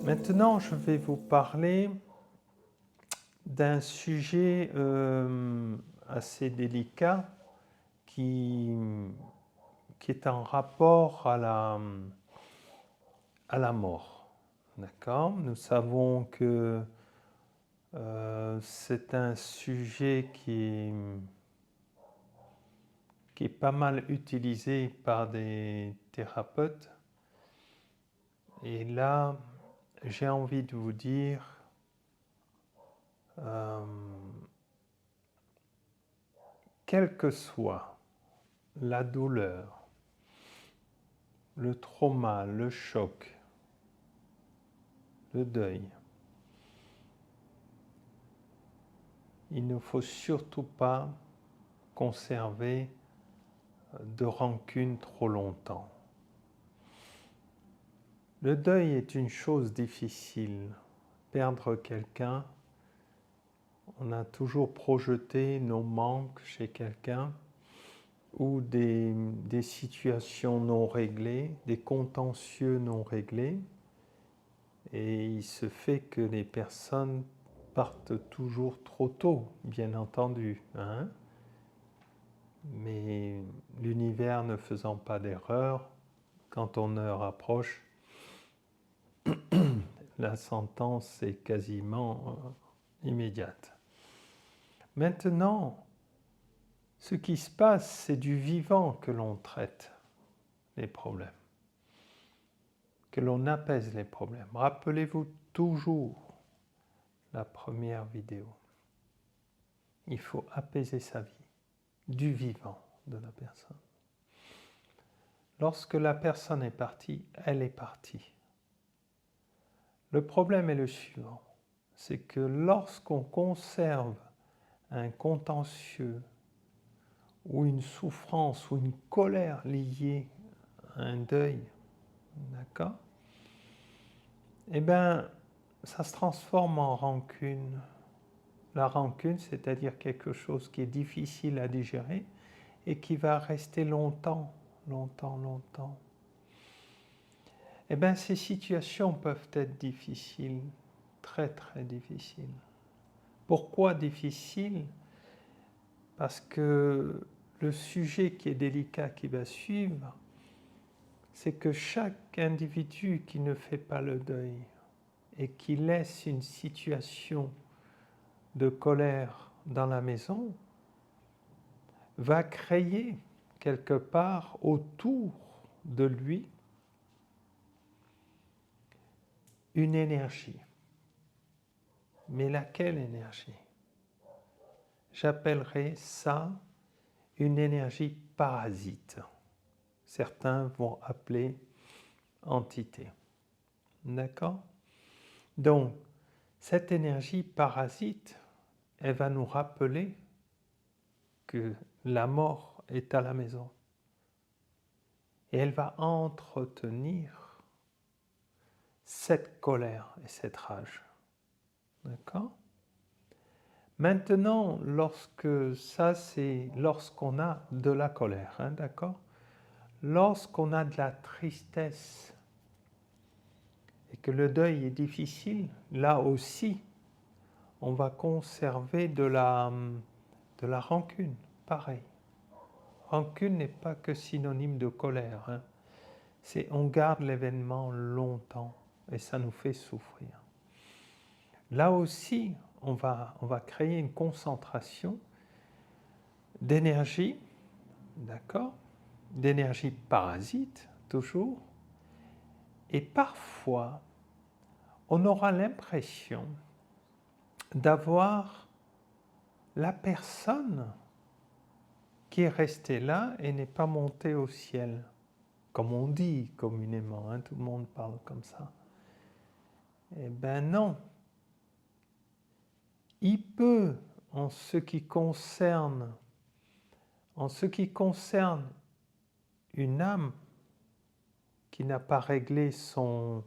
Maintenant, je vais vous parler d'un sujet assez délicat qui, qui est en rapport à la mort. D'accord? Nous savons que c'est un sujet qui est pas mal utilisé par des thérapeutes. Et là, j'ai envie de vous dire, quelle que soit la douleur, le trauma, le choc, le deuil, il ne faut surtout pas conserver de rancune trop longtemps. Le deuil est une chose difficile. Perdre quelqu'un, on a toujours projeté nos manques chez quelqu'un ou des situations non réglées, des contentieux non réglés. Et il se fait que les personnes partent toujours trop tôt, bien entendu. Hein? Mais l'univers ne faisant pas d'erreur, quand ton heure approche, la sentence est quasiment immédiate. Maintenant, ce qui se passe, c'est du vivant que l'on traite les problèmes, que l'on apaise les problèmes. Rappelez-vous toujours la première vidéo. Il faut apaiser sa vie, du vivant de la personne. Lorsque la personne est partie, elle est partie. Le problème est le suivant, c'est que lorsqu'on conserve un contentieux ou une souffrance ou une colère liée à un deuil, d'accord? Eh bien, ça se transforme en rancune. La rancune, c'est-à-dire quelque chose qui est difficile à digérer et qui va rester longtemps, longtemps, longtemps. Eh bien, ces situations peuvent être difficiles, très, très difficiles. Pourquoi difficiles? Parce que le sujet qui est délicat qui va suivre, c'est que chaque individu qui ne fait pas le deuil et qui laisse une situation de colère dans la maison, va créer quelque part autour de lui une énergie. Mais laquelle énergie? J'appellerais ça une énergie parasite. Certains vont appeler entité. D'accord? Donc, cette énergie parasite, elle va nous rappeler que la mort est à la maison. Et elle va entretenir cette colère et cette rage. D'accord? Maintenant, lorsqu'on a de la colère, hein, d'accord? Lorsqu'on a de la tristesse et que le deuil est difficile, là aussi, on va conserver de la rancune, pareil. Rancune n'est pas que synonyme de colère. Hein. On garde l'événement longtemps et ça nous fait souffrir. Là aussi, on va créer une concentration d'énergie, d'accord? D'énergie parasite, toujours. Et parfois, on aura l'impression d'avoir la personne qui est restée là et n'est pas montée au ciel, comme on dit communément, hein, tout le monde parle comme ça. Eh bien non. Il peut, en ce qui concerne une âme qui n'a pas réglé son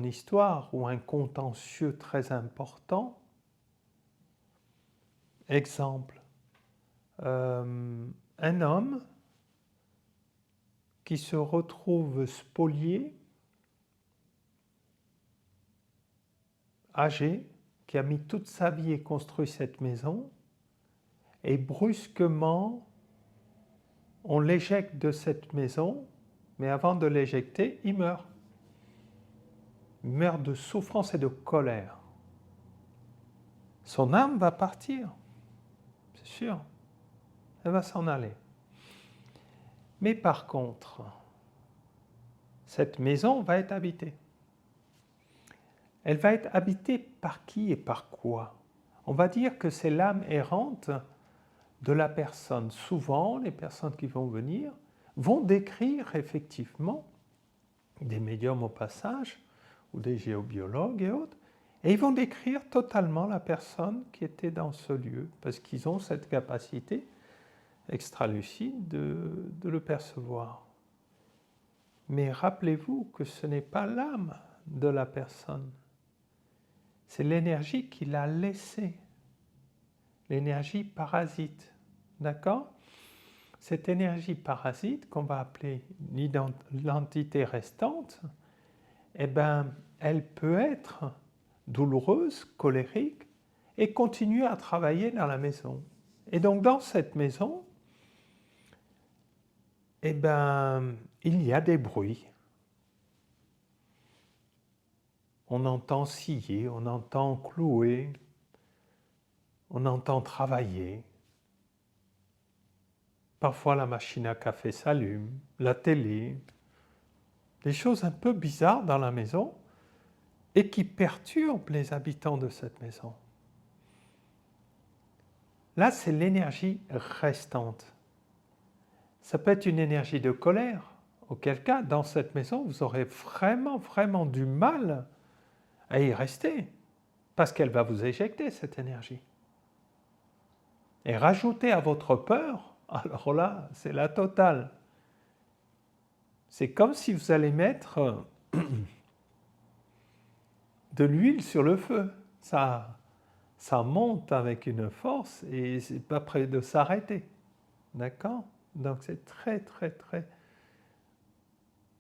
histoire ou un contentieux très important, exemple, un homme qui se retrouve spolié âgé qui a mis toute sa vie et construit cette maison, et brusquement, on l'éjecte de cette maison, mais avant de l'éjecter, il meurt. Il meurt de souffrance et de colère. Son âme va partir, c'est sûr. Elle va s'en aller. Mais par contre, cette maison va être habitée. Elle va être habitée par qui et par quoi? On va dire que c'est l'âme errante de la personne. Souvent, les personnes qui vont venir vont décrire effectivement des médiums au passage, ou des géobiologues et autres, et ils vont décrire totalement la personne qui était dans ce lieu, parce qu'ils ont cette capacité extralucide de le percevoir. Mais rappelez-vous que ce n'est pas l'âme de la personne, c'est l'énergie qui l'a laissée, l'énergie parasite, d'accord? Cette énergie parasite, qu'on va appeler l'entité restante, eh ben, elle peut être douloureuse, colérique, et continuer à travailler dans la maison. Et donc dans cette maison, eh ben, il y a des bruits. On entend scier, on entend clouer, on entend travailler. Parfois la machine à café s'allume, la télé, des choses un peu bizarres dans la maison et qui perturbent les habitants de cette maison. Là, c'est l'énergie restante. Ça peut être une énergie de colère, auquel cas, dans cette maison, vous aurez vraiment du mal à y rester, parce qu'elle va vous éjecter cette énergie. Et rajouter à votre peur, alors là, c'est la totale. C'est comme si vous allez mettre de l'huile sur le feu. Ça monte avec une force et c'est pas près de s'arrêter. D'accord? Donc c'est très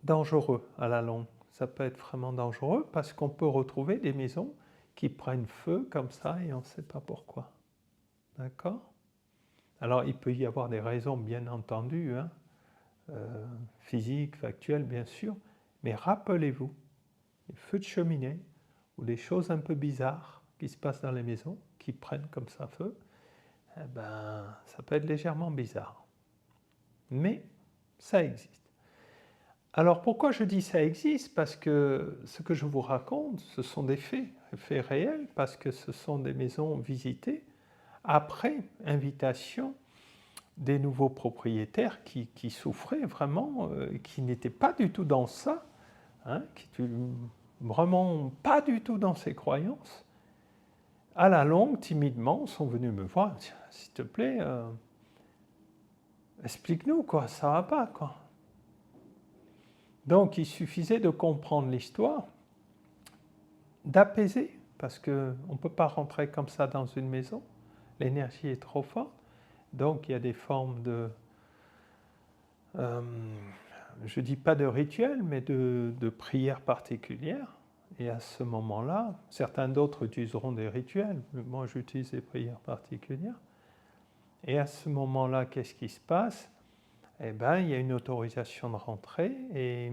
dangereux à la longue. Ça peut être vraiment dangereux parce qu'on peut retrouver des maisons qui prennent feu comme ça et on ne sait pas pourquoi. D'accord? Alors il peut y avoir des raisons bien entendu, hein, physiques, factuelles bien sûr, mais rappelez-vous, les feux de cheminée ou des choses un peu bizarres qui se passent dans les maisons, qui prennent comme ça feu, eh ben, ça peut être légèrement bizarre. Mais ça existe. Alors pourquoi je dis ça existe? Parce que ce que je vous raconte, ce sont des faits réels, parce que ce sont des maisons visitées après invitation des nouveaux propriétaires qui souffraient vraiment, qui n'étaient pas du tout dans ça, hein, qui n'étaient vraiment pas du tout dans ces croyances. À la longue, timidement, sont venus me voir, s'il te plaît, explique-nous, quoi, ça va pas, quoi. Donc il suffisait de comprendre l'histoire, d'apaiser, parce qu'on ne peut pas rentrer comme ça dans une maison, l'énergie est trop forte, donc il y a des formes de, je ne dis pas de rituel, mais de prières particulières, et à ce moment-là, certains d'autres utiliseront des rituels, mais moi j'utilise des prières particulières, et à ce moment-là, qu'est-ce qui se passe? Eh bien, il y a une autorisation de rentrer et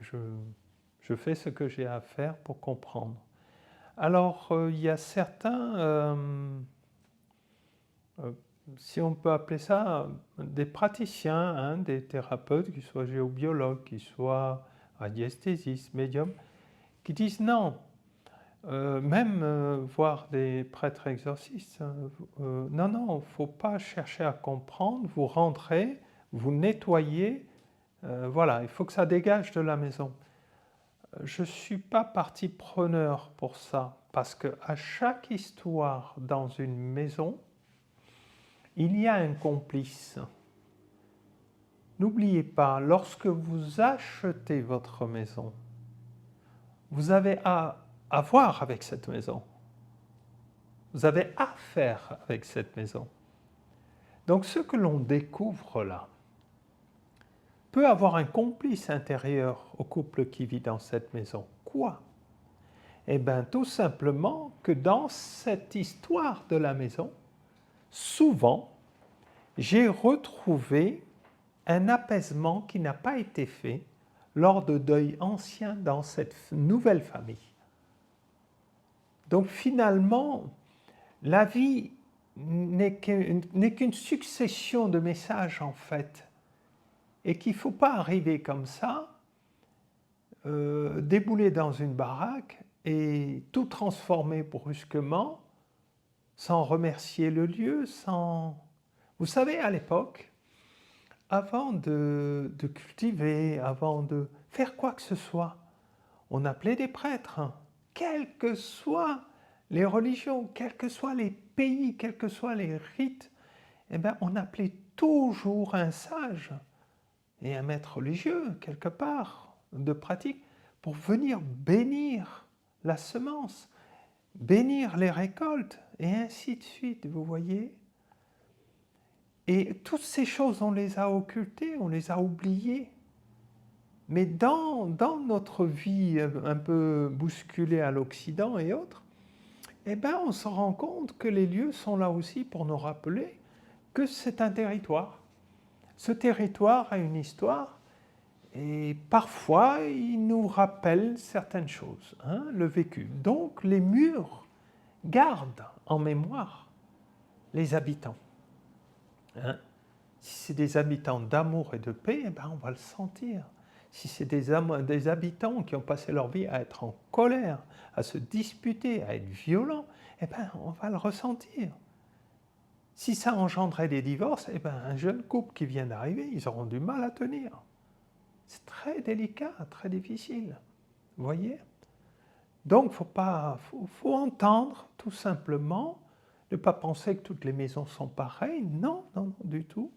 je fais ce que j'ai à faire pour comprendre. Alors, il y a certains, si on peut appeler ça, des praticiens, hein, des thérapeutes, qu'ils soient géobiologues, qu'ils soient radiesthésistes, médiums, qui disent non, même voir des prêtres exorcistes, non, il ne faut pas chercher à comprendre, vous rentrez, vous nettoyez, voilà, il faut que ça dégage de la maison. Je ne suis pas partie preneur pour ça, parce qu'à chaque histoire dans une maison, il y a un complice. N'oubliez pas, lorsque vous achetez votre maison, vous avez à voir avec cette maison. Vous avez affaire avec cette maison. Donc ce que l'on découvre là peut avoir un complice intérieur au couple qui vit dans cette maison. Quoi? Eh bien, tout simplement que dans cette histoire de la maison, souvent, j'ai retrouvé un apaisement qui n'a pas été fait lors de deuils anciens dans cette nouvelle famille. Donc finalement, la vie n'est qu'une succession de messages en fait, et qu'il ne faut pas arriver comme ça, débouler dans une baraque et tout transformer brusquement, sans remercier le lieu, sans... Vous savez, à l'époque, avant de cultiver, avant de faire quoi que ce soit, on appelait des prêtres, hein. Quelles que soient les religions, quels que soient les pays, quels que soient les rites, eh bien, on appelait toujours un sage et un maître religieux, quelque part, de pratique, pour venir bénir la semence, bénir les récoltes, et ainsi de suite, vous voyez. Et toutes ces choses, on les a occultées, on les a oubliées. Mais dans notre vie un peu bousculée à l'Occident et autres, eh ben, on se rend compte que les lieux sont là aussi pour nous rappeler que c'est un territoire. Ce territoire a une histoire et parfois il nous rappelle certaines choses, hein, le vécu. Donc les murs gardent en mémoire les habitants. Hein. Si c'est des habitants d'amour et de paix, eh ben, on va le sentir. Si c'est des habitants qui ont passé leur vie à être en colère, à se disputer, à être violents, eh ben, on va le ressentir. Si ça engendrait des divorces, eh ben, un jeune couple qui vient d'arriver, ils auront du mal à tenir. C'est très délicat, très difficile. Vous voyez? Donc, faut entendre tout simplement, ne pas penser que toutes les maisons sont pareilles. Non, non, non, du tout.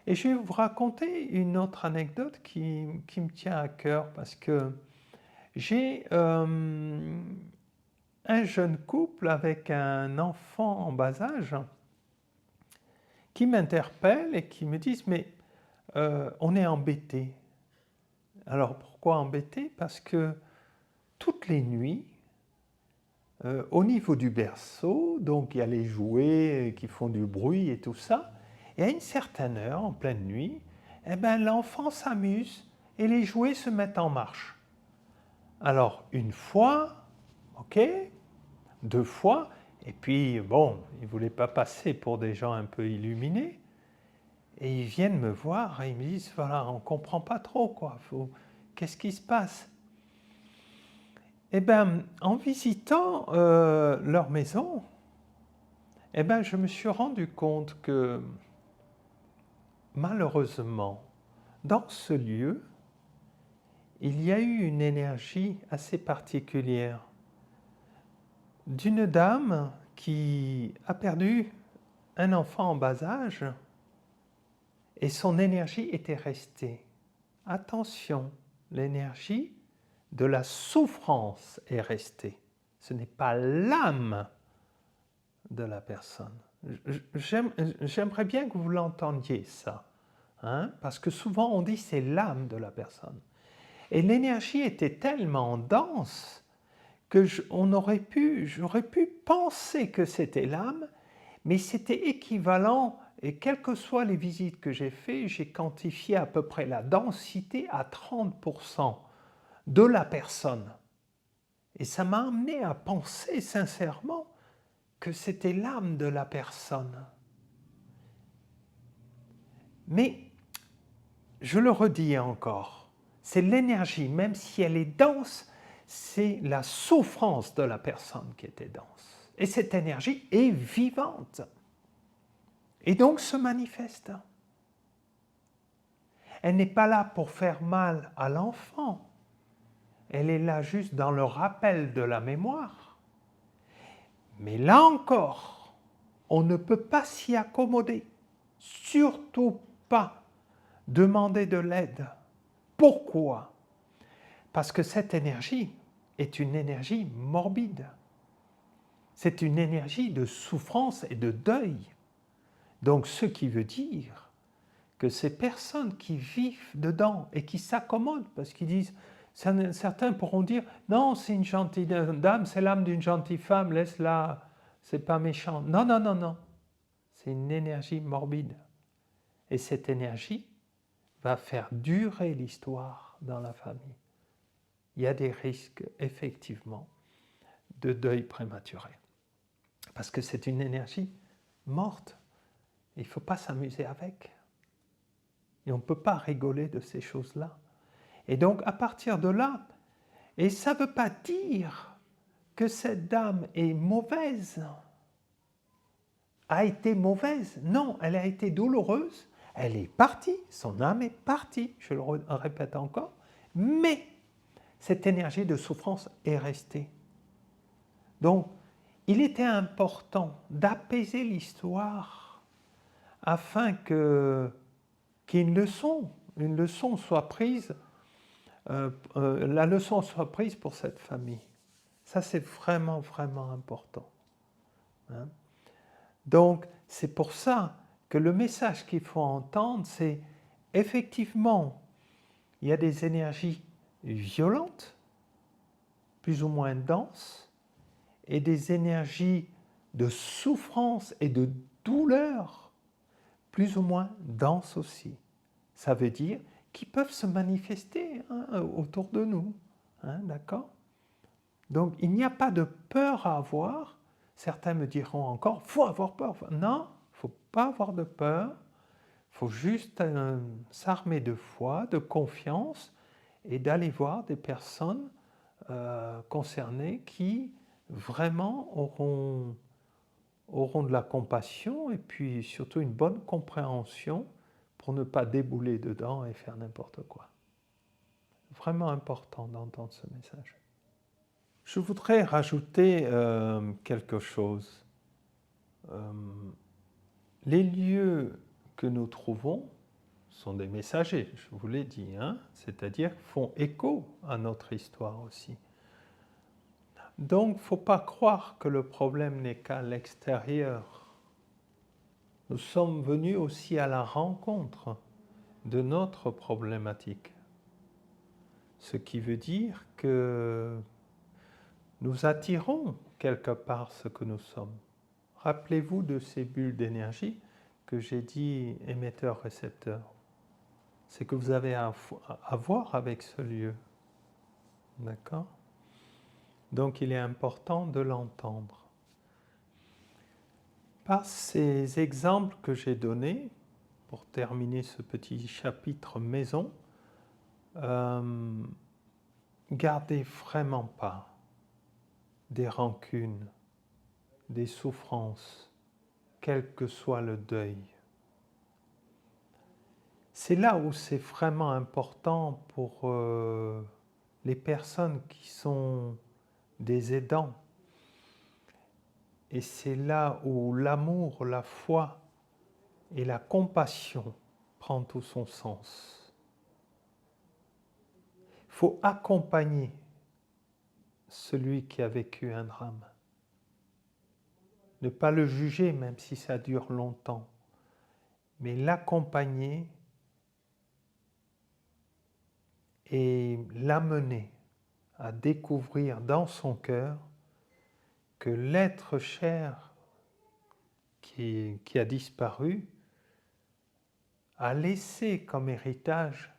Et je vais vous raconter une autre anecdote qui me tient à cœur parce que j'ai un jeune couple avec un enfant en bas âge qui m'interpelle et qui me disent « mais on est embêté ». Alors pourquoi embêté? Parce que toutes les nuits, au niveau du berceau, donc il y a les jouets qui font du bruit et tout ça, et à une certaine heure, en pleine nuit, eh ben, l'enfant s'amuse et les jouets se mettent en marche. Alors, une fois, ok, 2 fois, et puis, bon, ils ne voulaient pas passer pour des gens un peu illuminés, et ils viennent me voir et ils me disent, voilà, on ne comprend pas trop, quoi, qu'est-ce qui se passe? Eh bien, en visitant leur maison, eh ben, je me suis rendu compte que, malheureusement, dans ce lieu, il y a eu une énergie assez particulière d'une dame qui a perdu un enfant en bas âge et son énergie était restée. Attention, l'énergie de la souffrance est restée. Ce n'est pas l'âme de la personne. J'aimerais bien que vous l'entendiez, ça. Hein, parce que souvent on dit c'est l'âme de la personne. Et l'énergie était tellement dense que j'aurais pu penser que c'était l'âme, mais c'était équivalent, et quelles que soient les visites que j'ai faites, j'ai quantifié à peu près la densité à 30% de la personne. Et ça m'a amené à penser sincèrement que c'était l'âme de la personne. Mais, je le redis encore, c'est l'énergie, même si elle est dense, c'est la souffrance de la personne qui était dense. Et cette énergie est vivante. Et donc se manifeste. Elle n'est pas là pour faire mal à l'enfant. Elle est là juste dans le rappel de la mémoire. Mais là encore, on ne peut pas s'y accommoder. Surtout pas demander de l'aide. Pourquoi? Parce que cette énergie est une énergie morbide. C'est une énergie de souffrance et de deuil. Donc, ce qui veut dire que ces personnes qui vivent dedans et qui s'accommodent, parce qu'ils disent Certains pourront dire, non, c'est une gentille dame, c'est l'âme d'une gentille femme, laisse-la, c'est pas méchant. Non, non, non, non. C'est une énergie morbide. Et cette énergie va faire durer l'histoire dans la famille. Il y a des risques, effectivement, de deuil prématuré. Parce que c'est une énergie morte. Il ne faut pas s'amuser avec. Et on ne peut pas rigoler de ces choses-là. Et donc, à partir de là, et ça ne veut pas dire que cette dame est mauvaise, a été mauvaise. Non, elle a été douloureuse. Elle est partie, son âme est partie, je le répète encore, mais cette énergie de souffrance est restée. Donc, il était important d'apaiser l'histoire afin qu'une leçon soit prise, la leçon soit prise pour cette famille. Ça, c'est vraiment, vraiment important. Hein? Donc, c'est pour ça que le message qu'il faut entendre, c'est effectivement, il y a des énergies violentes, plus ou moins denses, et des énergies de souffrance et de douleur, plus ou moins denses aussi. Ça veut dire qu'ils peuvent se manifester autour de nous. Hein, d'accord ? Donc, il n'y a pas de peur à avoir. Certains me diront encore, il faut avoir peur. Non, il ne faut pas avoir de peur. Il faut juste s'armer de foi, de confiance et d'aller voir des personnes concernées qui vraiment auront de la compassion et puis surtout une bonne compréhension pour ne pas débouler dedans et faire n'importe quoi. Vraiment important d'entendre ce message. Je voudrais rajouter quelque chose. Les lieux que nous trouvons sont des messagers, je vous l'ai dit, hein, c'est-à-dire font écho à notre histoire aussi. Donc, il ne faut pas croire que le problème n'est qu'à l'extérieur. Nous sommes venus aussi à la rencontre de notre problématique. Ce qui veut dire que nous attirons quelque part ce que nous sommes. Rappelez-vous de ces bulles d'énergie que j'ai dit émetteur-récepteur. C'est que vous avez à voir avec ce lieu. D'accord ? Donc il est important de l'entendre. Par ces exemples que j'ai donnés, pour terminer ce petit chapitre maison, gardez vraiment pas des rancunes, des souffrances, quel que soit le deuil. C'est là où c'est vraiment important pour les personnes qui sont des aidants. Et c'est là où l'amour, la foi et la compassion prennent tout son sens. Il faut accompagner celui qui a vécu un drame. Ne pas le juger même si ça dure longtemps, mais l'accompagner et l'amener à découvrir dans son cœur que l'être cher qui a disparu a laissé comme héritage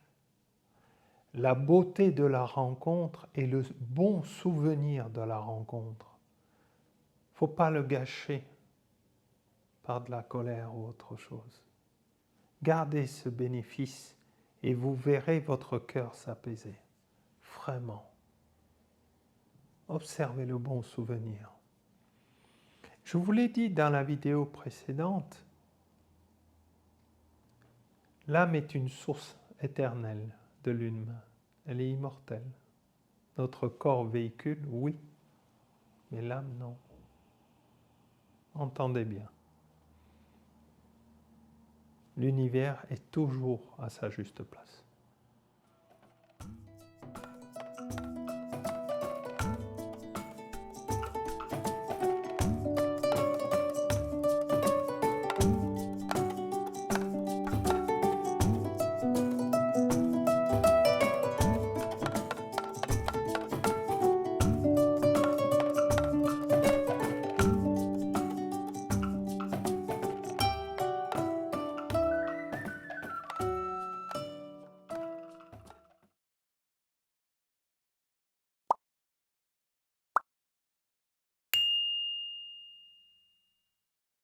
la beauté de la rencontre et le bon souvenir de la rencontre. Il ne faut pas le gâcher par de la colère ou autre chose. Gardez ce bénéfice et vous verrez votre cœur s'apaiser. Vraiment. Observez le bon souvenir. Je vous l'ai dit dans la vidéo précédente, l'âme est une source éternelle de l'humain. Elle est immortelle. Notre corps véhicule, oui, mais l'âme, non. Entendez bien. L'univers est toujours à sa juste place.